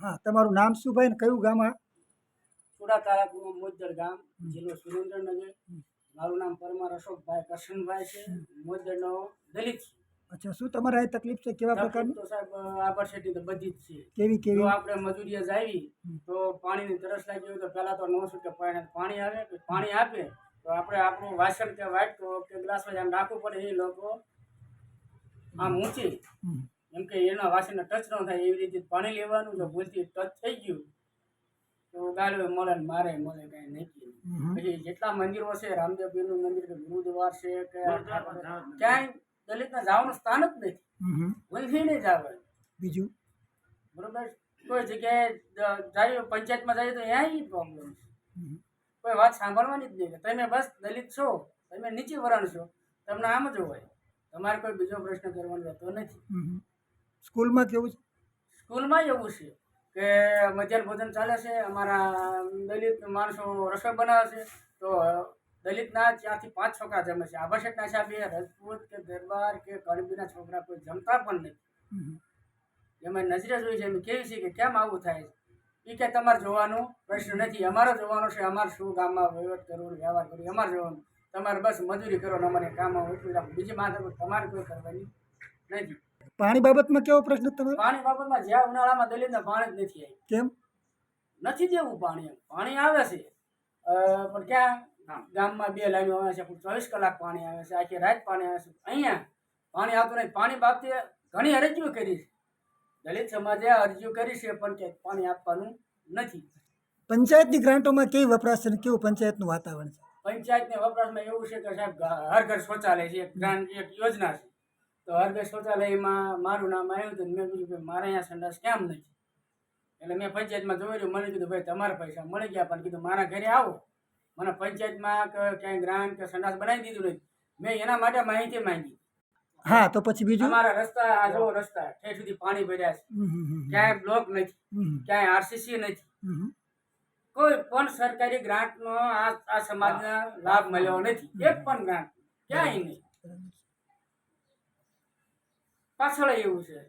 હા, તમારું નામ શું ભાઈ ને કયું ગામ? ચુડા તાલુકાનું મોજદર ગામ, જિલ્લો સુરેન્દ્રનગર. મારું નામ પરમાર અશોકભાઈ કરશનભાઈ છે. મોજદરનો દલિત છે. અચ્છા, શું તમારે અહીં તકલીફ છે? કેવા પ્રકારની? તો સાહેબ આભાર તો બધી જ છે. કેવી જો કેવી? આપણે મજૂરીએ જાવી તો પાણીની તરસ લાગી હોય તો પહેલા તો 900 કે પાણી આવે, પાણી આપે તો આપણે આપણું વાસણ કે વાટકો કે ગ્લાસમાં આમ રાખવું પડે. એ લોકો આમ ઊંચી એમ કે એના વાસણને ટચ ન થાય એવી રીતે પાણી લેવાનું. જો ભૂલથી ટચ થઈ ગયું તો ગાળવે મળે ને મારે મળે, કાંઈ નહીં. પછી જેટલા મંદિરો છે, રામદેવપીરનું મંદિર કે ગુરુદ્વાર છે કે ક્યાંય દલિતને જવાનું સ્થાન જ નથી. ભૂલથી નહીં જવાનું. બીજું બરોબર, કોઈ જગ્યાએ જાય પંચાયતમાં જાય તો ત્યાં પ્રોબ્લેમ છે. કોઈ વાત સાંભળવાની જ નહીં. તમે બસ દલિત છો, તમે નીચે વરણ છો, તમને આમ જ હોય. તમારે કોઈ બીજો પ્રશ્ન કરવાનો રહેતો નથી. સ્કૂલમાં કેવું છે? સ્કૂલમાં એવું છે કે મધ્યાહન ભોજન ચાલે છે. અમારા દલિત માણસો રસોઈ બનાવે છે તો દલિતના 4 થી 5 છોકરા જમે છે. આભાસેટના હિસાબે રજપૂત કે દરબાર કે કડબીના છોકરા કોઈ જમતા પણ નથી. એમાં નજરે જોઈ છે, એમ કેવી છે કે કેમ આવું થાય છે. એ કે તમારે જોવાનો પ્રશ્ન નથી, અમારો જોવાનો છે. અમારે શું ગામમાં વહીવટ કરવો, વ્યવહાર કરવો, અમારે જોવાનું. તમારે બસ મજૂરી કરો ને અમારે કામ એટલું, બીજી માથે તમારે કોઈ કરવાની નથી. પાણી બાબતમાં કેવો પ્રશ્ન તમારો? પાણી બાબતમાં જ્યાં ઉનાળામાં દલિતને પાણી જ નથી આવી. કેમ નથી દેવું પાણી? પાણી આવે છે પણ ક્યાં? ગામમાં 2 લાઈનો આવે છે, 24 કલાક પાણી આવે છે, આખી રાત પાણી આવે છે. અહીંયા પાણી આવતું નહીં. પાણી બાબતે ઘણી અરજીઓ કરી છે. દલિત સમાજે અરજીઓ કરી છે પણ કે પાણી આપવાનું નથી. પંચાયતની ગ્રાન્ટોમાં કેવી વપરાશ છે ને કેવું પંચાયતનું વાતાવરણ છે? પંચાયતના વપરાશમાં એવું છે કે સાહેબ હર ઘર શૌચાલય છે, એક ગ્રાન્ટ એક યોજના છે. તો હર ઘર શૌચાલયમાં મારું નામ આવ્યું હતું. મેં કીધું કે મારે અહીંયા સંડાસ કેમ નથી? એટલે મેં પંચાયતમાં જોઈ રહ્યું. મને કીધું ભાઈ તમારા પૈસા મળી ગયા, પણ કીધું મારા ઘરે આવો. મને પંચાયતમાં ક્યાંય ગ્રાન્ટ કે સંડાસ બનાવી દીધું નથી. મેં એના માટે માહિતી માંગી. હા, તો પછી બીજું? અમારા રસ્તા, આ જો રસ્તા ઠેઠ સુધી પાણી ભર્યા છે, ક્યાંય બ્લોક નથી, ક્યાંય આરસીસી નથી. કોઈ પણ સરકારી ગ્રાન્ટનો આ સમાજને લાભ મળ્યો નથી. એક પણ ગ્રાન્ટ ક્યાંય નહીં. પાછળ એવું છે,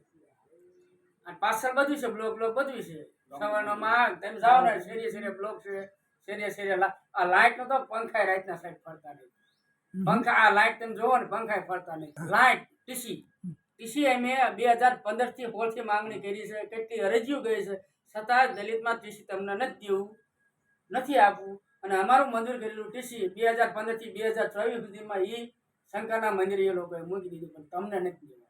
પાછળ બધું છે, બ્લોક બધું છે. સવારમાં તમે જાઓ ને, શેરીએ બ્લોક છે, શેરીએ આ લાઇટ નો તો પંખા રાતના સાઈડ ફરતા નહીં. પંખા આ લાઇટ તમે જોવો ને, પંખા ફરતા નહીં. લાઇટ ટીસી અમે 2015 થી હોલથી માંગણી કરી છે. કેટલી અરજીઓ ગઈ છે, છતાં દલિતમાં ટીસી તમને નથી દેવું, નથી આપવું. અને અમારું મંજૂર કરેલું ટીસી 2015 થી 2024 સુધીમાં એ શંકરના મંદિરે એ લોકોએ મૂકી દીધું, પણ તમને નથી દેવું.